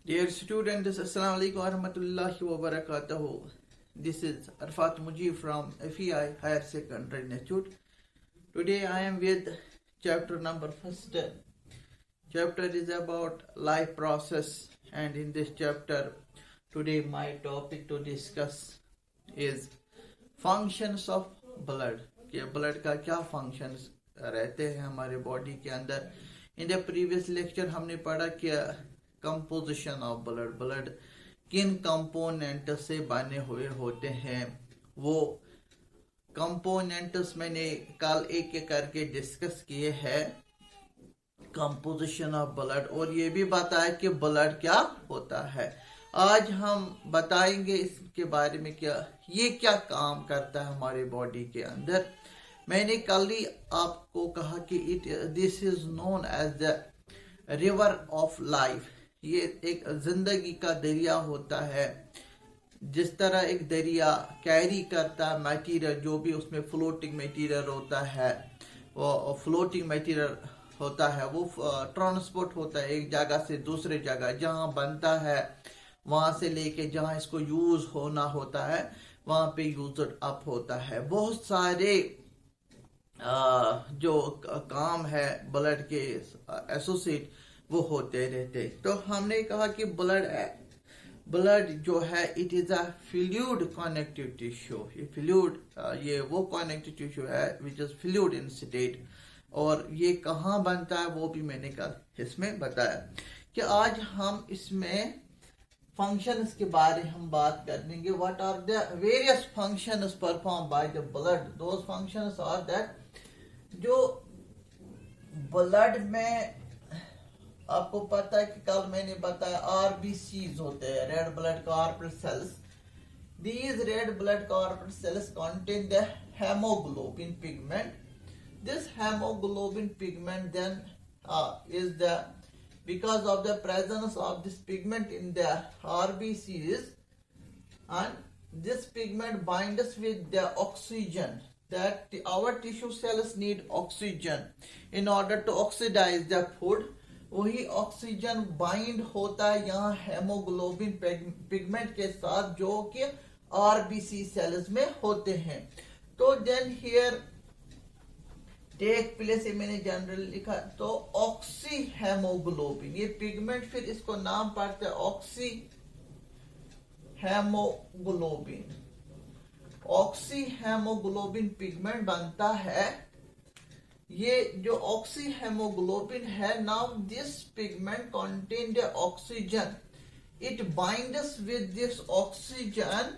Dear students, Assalamu alaikum warahmatullahi wabarakatuh. This is Arfat Mujib from FEI Higher Secondary Institute. Today I am with chapter number first. Chapter is about life process, and in this chapter today my topic to discuss is functions of blood. कि blood का क्या functions रहते हैं हमारे body के अंदर. In the previous lecture हमने पढ़ा कि कंपोजिशन ऑफ ब्लड किन कंपोनेंट से बने हुए होते हैं. वो कंपोनेंट्स मैंने कल एक एक करके डिस्कस किए हैं कंपोजिशन ऑफ ब्लड, और ये भी बताया कि ब्लड क्या होता है. आज हम बताएंगे इसके बारे में क्या ये क्या काम करता है हमारे बॉडी के अंदर. मैंने कल ही आपको कहा कि this is known as the river of life. ये एक जिंदगी का दरिया होता है. जिस तरह एक दरिया कैरी करता है मटीरियल, जो भी उसमें फ्लोटिंग मटीरियल होता है, वो फ्लोटिंग मटीरियल होता है, वो ट्रांसपोर्ट होता है एक जगह से दूसरे जगह. जहां बनता है वहां से लेके जहां इसको यूज होना होता है वहां पे यूज अप होता है. बहुत सारे जो काम है ब्लड के एसोसिएट वो होते रहते. तो हमने कहा कि ब्लड जो है it is a fluid connective tissue. ये फ्लूइड ये वो कनेक्टिव टिश्यू है which is fluid in state. और ये कहाँ बनता है वो भी मैंने कल इसमें बताया. कि आज हम इसमें फंक्शंस के बारे हम बात करेंगे. What are the various functions perform by the blood. Those functions are that जो ब्लड में आपको पता है कि कल मैंने बताया आरबीसीज होते हैं, red blood corpuscles. These red blood corpuscles contain the hemoglobin pigment. This hemoglobin pigment then is the because of the presence of this pigment in the RBCs, and this pigment binds with the oxygen that our tissue cells need oxygen in order to oxidize the food. वही oxygen bind होता है यहाँ haemoglobin pigment के साथ जो कि RBC cells में होते हैं. तो देन हियर टेक प्लेस, मैंने जनरल लिखा तो ऑक्सी हेमोग्लोबिन. ये पिगमेंट फिर इसको नाम पड़ता है oxy haemoglobin. Oxy haemoglobin pigment बनता है. ये जो ऑक्सी हेमोग्लोबिन है, now this pigment contain the oxygen. It binds with this oxygen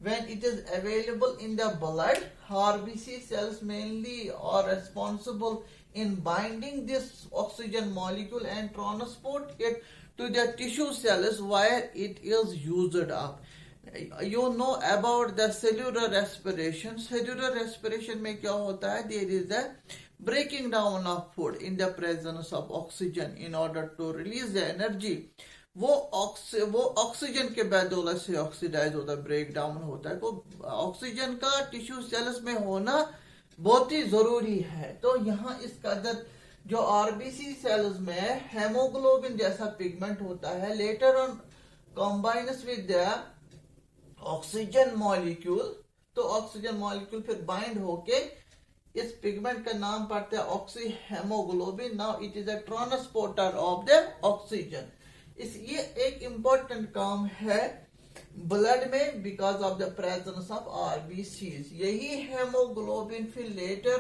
when it is available in the blood. RBC cells mainly are responsible in binding this oxygen molecule and transport it to the tissue cells where it is used up. You know about the cellular respiration. Cellular respiration में क्या होता है? There is a breaking down of food in the presence of oxygen in order to release the energy. वो oxygen के बदौलत से oxidise होता है, ब्रेक डाउन होता है. तो ऑक्सीजन का टिश्यू सेल्स में होना बहुत ही जरूरी है. तो यहाँ इस कदर जो आरबीसी सेल्स में हेमोग्लोबिन जैसा पिगमेंट होता है, later on combines with the oxygen molecule. तो ऑक्सीजन मॉलिक्यूल फिर बाइंड होके इस पिगमेंट का नाम पड़ता है oxyhaemoglobin. Now it is a transporter of the oxygen. ये एक इम्पोर्टेंट काम है ब्लड में because of the presence of RBCs. यही हेमोग्लोबिन फिर लेटर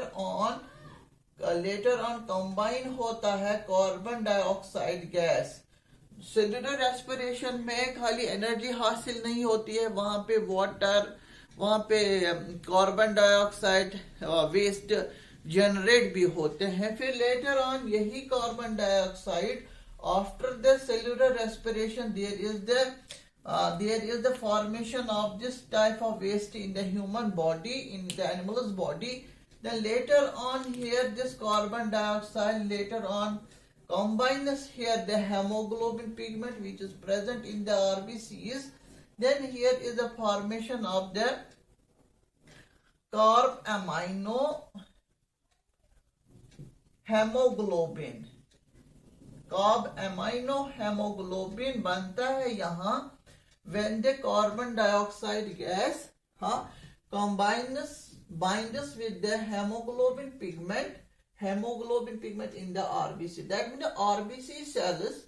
ऑन कंबाइन होता है carbon dioxide gas. Cellular respiration में खाली एनर्जी हासिल नहीं होती है, वहां पे वाटर, वहां पे कार्बन डाइऑक्साइड वेस्ट जनरेट भी होते हैं. फिर लेटर ऑन यही carbon dioxide after the cellular respiration there is the formation of this type of waste in the human body, in the animal's body. Then later on here this carbon dioxide later on combines here the hemoglobin pigment which is present in the RBCs. Then here is the formation of the carb amino hemoglobin. Carb amino haemoglobin बनता है यहाँ when the carbon dioxide gas binds with the hemoglobin pigment in the RBC. That means the RBC cells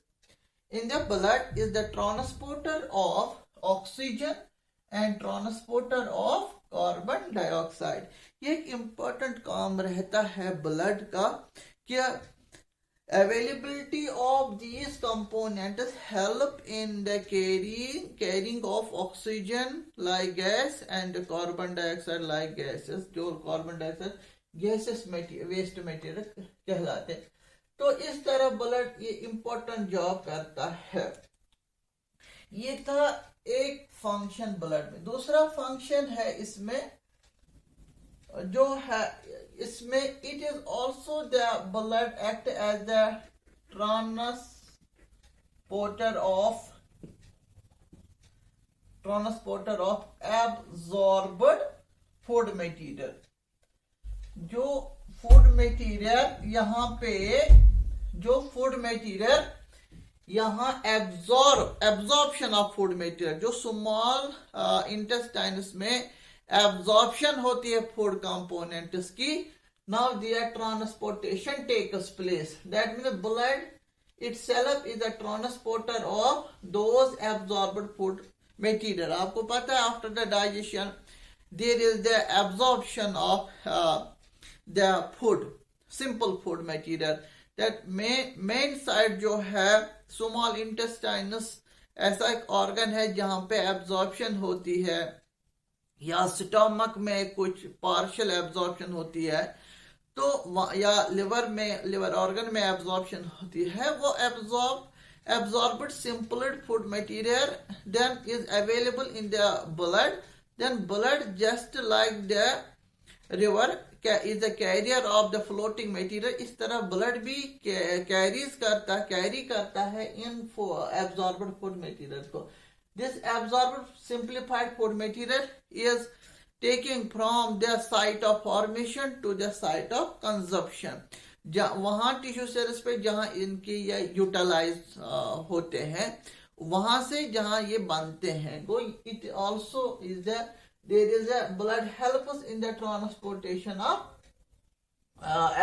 in the blood is the transporter of oxygen and transporter of carbon dioxide. ये एक important काम रहता है blood का क्या availability of these components help in the carrying of oxygen like gas and carbon dioxide like gases. जो carbon dioxide gases waste material कहलाते हैं. तो इस तरह ब्लड ये इंपॉर्टेंट जॉब करता है. ये था एक फंक्शन ब्लड में. दूसरा फंक्शन है इसमें जो है इसमें it is also the blood act as the transporter of absorbed food material. जो फूड मटेरियल यहाँ पे जो फूड मटेरियल यहाँ एब्जॉर्प्शन ऑफ फूड मटेरियल जो स्मॉल इंटेस्टाइन्स में एब्जॉर्प्शन होती है फूड कंपोनेंट्स की. Now their transportation takes place. That means blood itself is a transporter of those absorbed food material. आपको पता है after the digestion there is the absorption of the food, simple food material. that main side जो है small intestines ऐसा एक organ है जहां पे एब्जॉर्प्शन होती है या स्टमक में कुछ पार्शियल एब्जॉर्प्शन होती है तो या लिवर ऑर्गन में एब्जॉर्प्शन होती है. वो absorbed simple food material then is available in the blood. Then blood just like the river is the carrier of the floating material. इस तरह blood भी कैरी करता है इन absorbed food material को. This absorbed simplified food material is taking from the site of formation to the site of consumption. वहां tissue cells पे जहां इनके ये यूटिलाइज होते हैं वहां से जहां ये बनते हैं. तो it also is there is a blood helps in the transportation of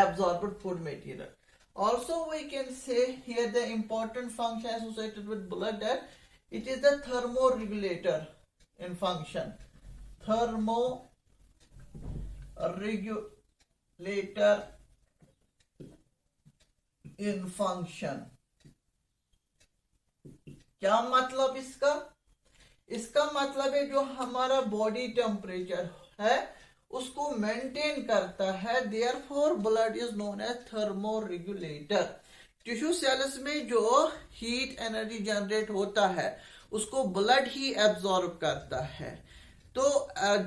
absorbed food material. Also we can say here the important function associated with blood that it is the thermoregulator in function. Thermoregulator in function. क्या मतलब इसका मतलब है जो हमारा body temperature है उसको maintain करता है. Therefore blood is known as thermoregulator. Tissue cells में जो हीट एनर्जी जनरेट होता है उसको ब्लड ही एब्जॉर्ब करता है. तो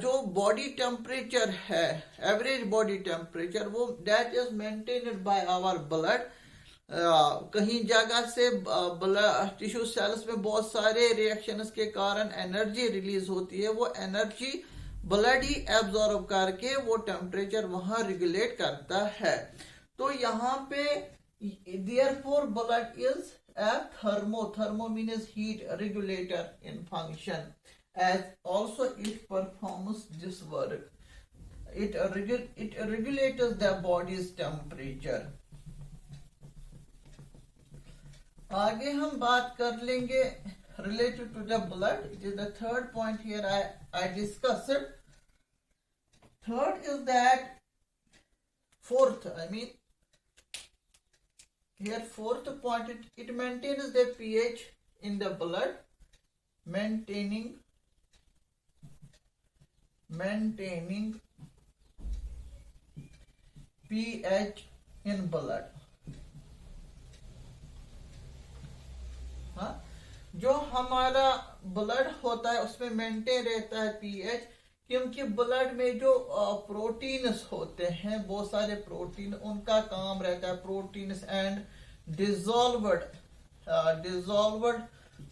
जो बॉडी टेम्परेचर है एवरेज बॉडी टेम्परेचर वो that is maintained by our blood. कहीं जगह से टिश्यू सेल्स में बहुत सारे रिएक्शंस के कारण एनर्जी रिलीज होती है. वो एनर्जी ब्लड ही एब्जॉर्ब करके वो टेम्परेचर वहां रेगुलेट करता है. तो यहाँ पे therefore blood is a thermo means heat regulator in function as also it performs this work. It regulates the body's temperature. आगे हम बात कर लेंगे related to the blood. It is the third point here I discussed. Third is that fourth point it maintains the pH in the blood, maintaining pH in blood. जो हमारा blood होता है उसमें मेंटेन रहता है पीएच क्योंकि blood में जो प्रोटीन्स होते हैं बहुत सारे प्रोटीन उनका काम रहता है proteins and dissolved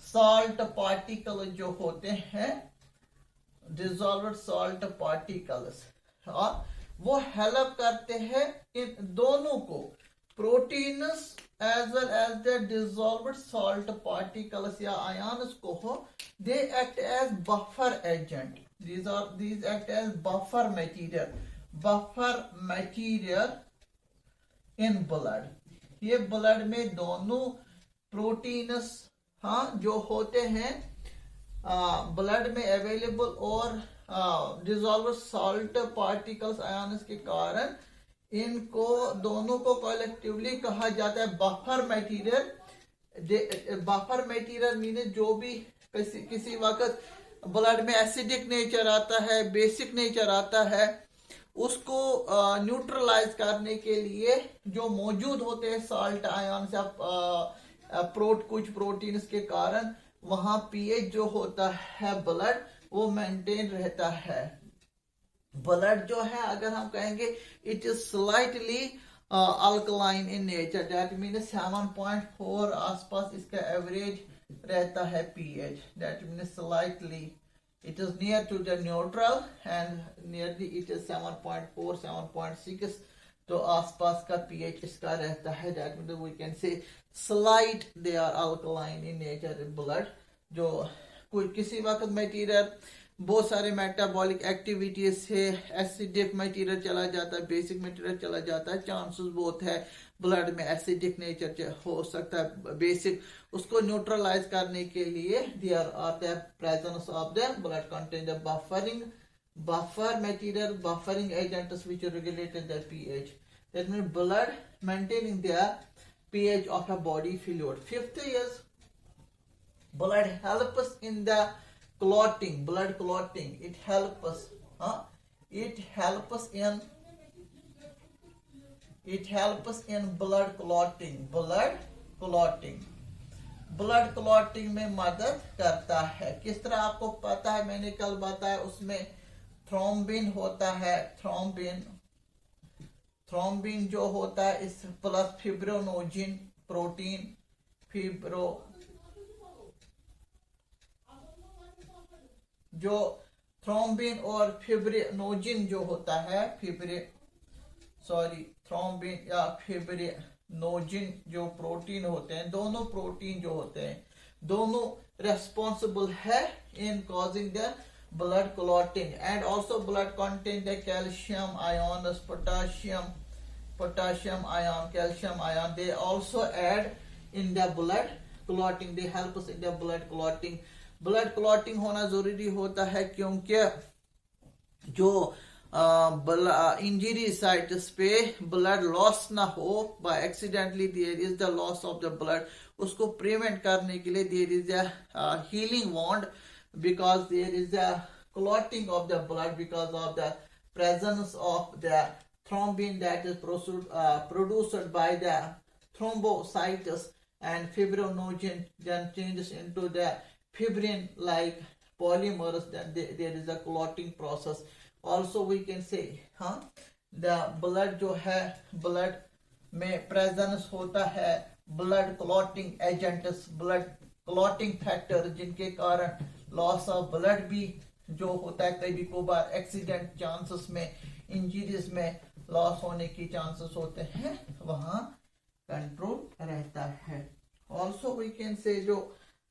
salt particle जो होते हैं डिजॉल्व्ड सॉल्ट पार्टिकल्स वो हेल्प करते हैं इन दोनों को proteins as well as the dissolved salt particles या ions को, they act as buffer agent. These act as buffer material in blood. ये blood में दोनों प्रोटीन्स जो होते हैं ब्लड में अवेलेबल और डिसॉल्व सॉल्ट पार्टिकल्स आयंस के कारण इनको दोनों को कलेक्टिवली कहा जाता है buffer material. Buffer material mean जो भी किसी वक्त ब्लड में एसिडिक नेचर आता है, बेसिक नेचर आता है, उसको न्यूट्रलाइज करने के लिए जो मौजूद होते हैं सॉल्ट आयंस या कुछ प्रोटीन्स के कारण वहां पीएच जो होता है ब्लड वो मेंटेन रहता है. ब्लड जो है अगर हम कहेंगे it is slightly alkaline in nature, that mean 7.4 आसपास इसका एवरेज रहता है pH. That mean slightly it is near to the neutral and nearly it is 7.4 7.6 तो आसपास का pH इसका रहता है. that means we can say slight they are alkaline in nature in blood. जो कोई किसी वक्त मटेरियल बहुत सारे मेटाबॉलिक एक्टिविटीज से एसिडिक मटेरियल चला जाता है, बेसिक मटेरियल चला जाता है, चांसेस बहुत है ब्लड में एसिडिक नेचर हो सकता है बेसिक, उसको न्यूट्रलाइज करने के लिए there are the presence of the blood contain the buffer material, buffering agents which regulate the pH. That means blood maintaining the pH of a body fluid. Fifth is blood helps in the clotting, blood clotting. It helps in blood clotting. blood clotting में मदद करता है. किस तरह आपको पता है, मैंने कल बताया, उसमें थ्रोम्बिन होता है. थ्रोम्बिन जो होता है इस प्लस फिब्रोनोजिन प्रोटीन, जो थ्रोम्बिन और फिब्रिनोजिन जो होता है, थ्रोम्बिन या फिब्रिनोजिन जो प्रोटीन होते हैं, दोनों प्रोटीन जो होते हैं दोनों रेस्पॉन्सिबल है in causing the blood clotting. And also blood contain the calcium ion, potassium ion, calcium ion. They also add in the blood clotting. They help us in the blood clotting. blood clotting होना जरूरी होता है क्योंकि जो injury sites पे blood loss ना हो by accidentally, there is the loss of the blood, उसको प्रिवेंट करने के लिए there is a healing wound because there is a clotting of the blood because of the presence of the thrombin that is produced by the thrombocytes, and fibrinogen then changes into the fibrin like polymers, then there is a clotting process. Also we can say the blood जो है blood में presence होता है blood clotting agents, blood clotting factor, जिनके कारण loss of blood भी जो होता है कभी कभार एक्सीडेंट चांसेस में, इंजरीज में लॉस होने की चांसेस होते हैं, वहां कंट्रोल रहता है. ऑल्सो वी कैन से जो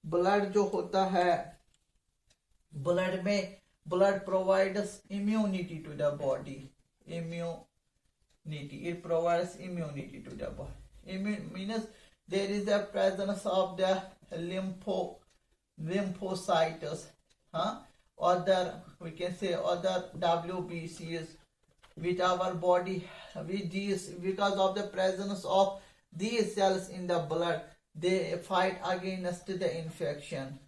ब्लड जो होता है ब्लड में blood provides immunity to the body. It provides immunity to the body. Means there is a presence of the lymphocytes, other we can say other WBCs with our body, with these, because of the presence of these cells in the blood, they fight against the infection.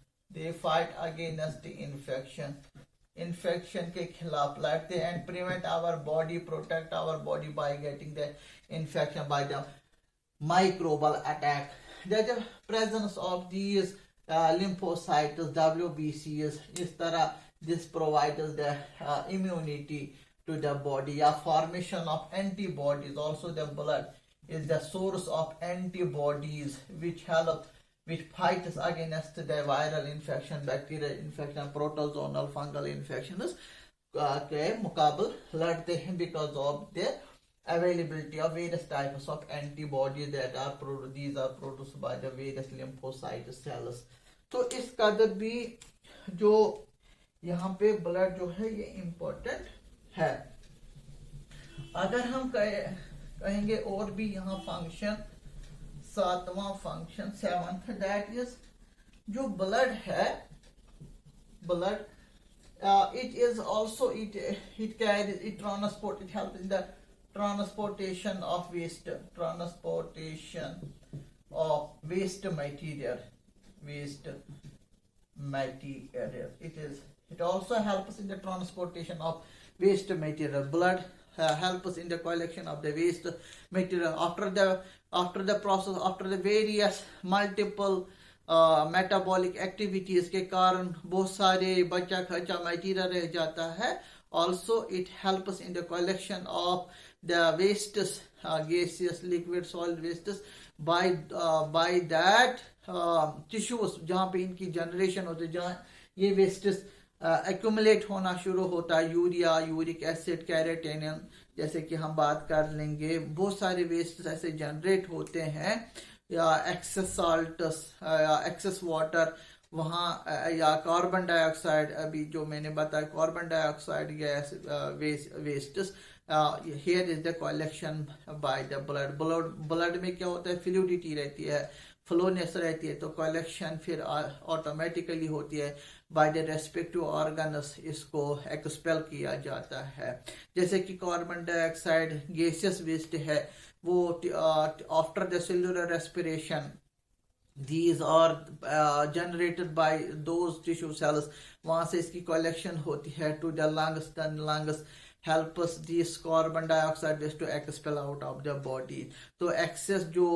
Infection के खिलाफ लड़ते and prevent our body, protect our body by getting the infection by the microbial attack. The presence of these lymphocytes, WBCs, इस तरह this provides the immunity to the body. या formation of antibodies. Also the blood is the source of antibodies which fights against the viral infection, bacterial infection, protozoal fungal infections के मुकाबल लड़ते हैं because of their availability of various types of antibodies that are produced. These are produced by the various lymphocyte cells. तो इस कदर भी जो यहाँ पे ब्लड जो है ये इम्पोर्टेंट है. अगर हम कहेंगे और भी यहाँ फंक्शन, सातवां फंक्शन, सेवंथ, दैट इज जो ब्लड है, blood it is also it carries, it transport, it helps in the transportation of waste material. It also helps in the transportation of waste material. Blood helps in the collection of the waste material after the process, after the various multiple metabolic activities के कारण बहुत सारे बचा खचा material रह जाता है. Also it helps in the collection of the wastes, gaseous liquid solid wastes by that tissues जहाँ पे इनकी जनरेशन होती है, जहाँ ये वेस्टेस एक्यूमुलेट होना शुरू होता है. यूरिया, यूरिक एसिड, कैरेटेनियम, जैसे कि हम बात कर लेंगे. बहुत सारे वेस्टेस ऐसे जनरेट होते हैं, या एक्सेस साल्टस, या एक्सेस वाटर वहाँ, या कार्बन डाइऑक्साइड, अभी जो मैंने बताया carbon dioxide gas wastes. Here is the collection bye the blood में क्या होता है, फ्लूइडिटी रहती है, फ्लोनेस रहती है, तो कलेक्शन फिर ऑटोमेटिकली होती है. बाय द रेस्पेक्टिव ऑर्गन्स इसको एक्सपेल किया जाता है. जैसे कि कार्बन डाइऑक्साइड गैसियस वेस्ट है, वो after the cellular respiration these are generated by those tissue cells. वहां से इसकी कलेक्शन होती है to the lungs. The lungs help us this carbon dioxide waste to expel out of the body. तो excess जो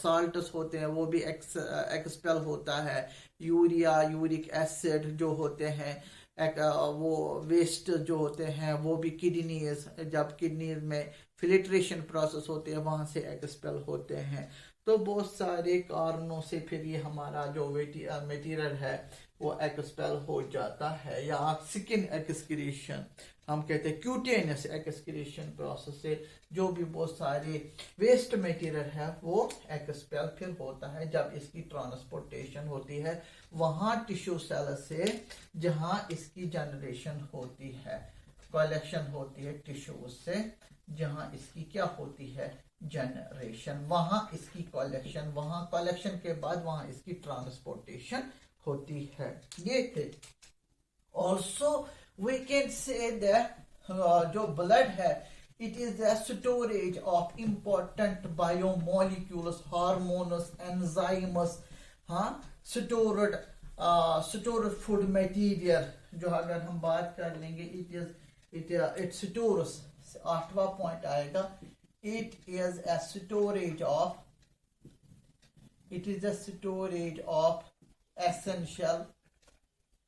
salts होते हैं वो भी expel होता है. यूरिया, यूरिक एसिड जो होते हैं, वो वेस्ट जो होते हैं वो भी किडनीज, जब किडनीज में फिल्ट्रेशन प्रोसेस होते हैं वहां से एक्सपेल होते हैं. तो बहुत सारे कारणों से फिर ये हमारा जो मटेरियल है वो एक्सपेल हो जाता है. या स्किन एक्सक्रीशन हम कहते हैं, क्यूटेनियस एक्सक्रीशन प्रोसेस से जो भी बहुत सारे वेस्ट मटेरियल है वो एक्सपेल फिर होता है जब इसकी ट्रांसपोर्टेशन होती है वहां टिश्यू सेल से जहां इसकी जनरेशन होती है, कलेक्शन होती है टिश्यू से जहां इसकी क्या होती है, जनरेशन. वहां इसकी कलेक्शन, वहां कलेक्शन के बाद वहां इसकी ट्रांसपोर्टेशन होती है. ये थे. ऑल्सो वी कैन से जो ब्लड है, it is a storage of important biomolecules, hormones, enzymes, stored food material. जो अगर हम बात कर लेंगे, it stores, 8वां पॉइंट आएगा, it is a storage of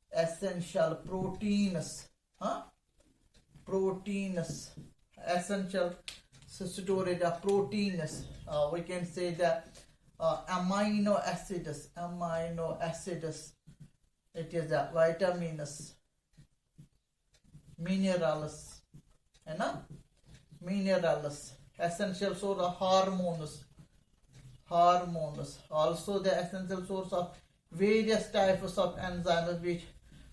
essential proteins, essential storage of proteins. We can say that amino acids, it is a vitamins, minerals, है ना, minerals, essential source of hormones, also the essential source of various types of enzymes which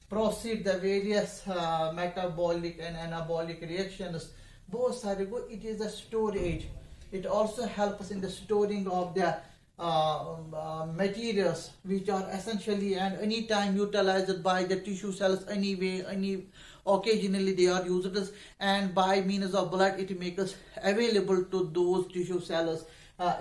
proceed the various metabolic and anabolic reactions. बहुत सारे को, it is a storage. It also helps in the storing of the materials which are essentially and anytime utilized by the tissue cells anyway, occasionally they are used, and by means of blood it makes available to those tissue cells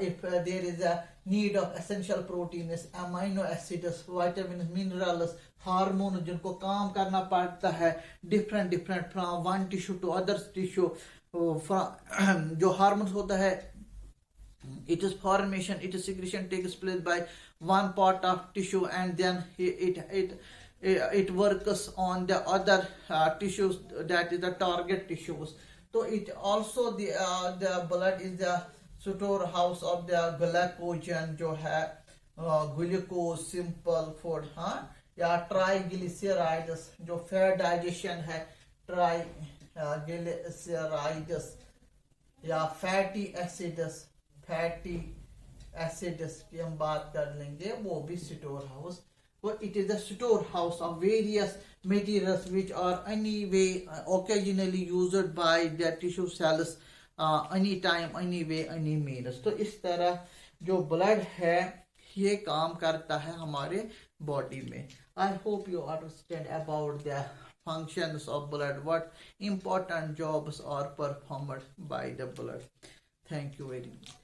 if there is a need of essential proteins, amino acids, vitamins, minerals, hormones जिनको काम करना पड़ता है different from one tissue to other tissue. जो hormones होता है, it is formation, it is secretion takes place by one part of tissue and then it works on the other tissues, that is the target tissues. So it also the blood is the storehouse of the glycogen जो है glucose, simple food, या triglycerides जो fat digestion है, triglycerides या fatty acids की हम बात कर लेंगे, वो भी store house. Well, it is a storehouse of various materials which are anyway occasionally used by the tissue cells anytime, anyway, any means. तो इस तरह जो ब्लड है ये काम करता है हमारे बॉडी में. I hope you understand about the functions of blood, what important jobs are performed by the blood. Thank you very much.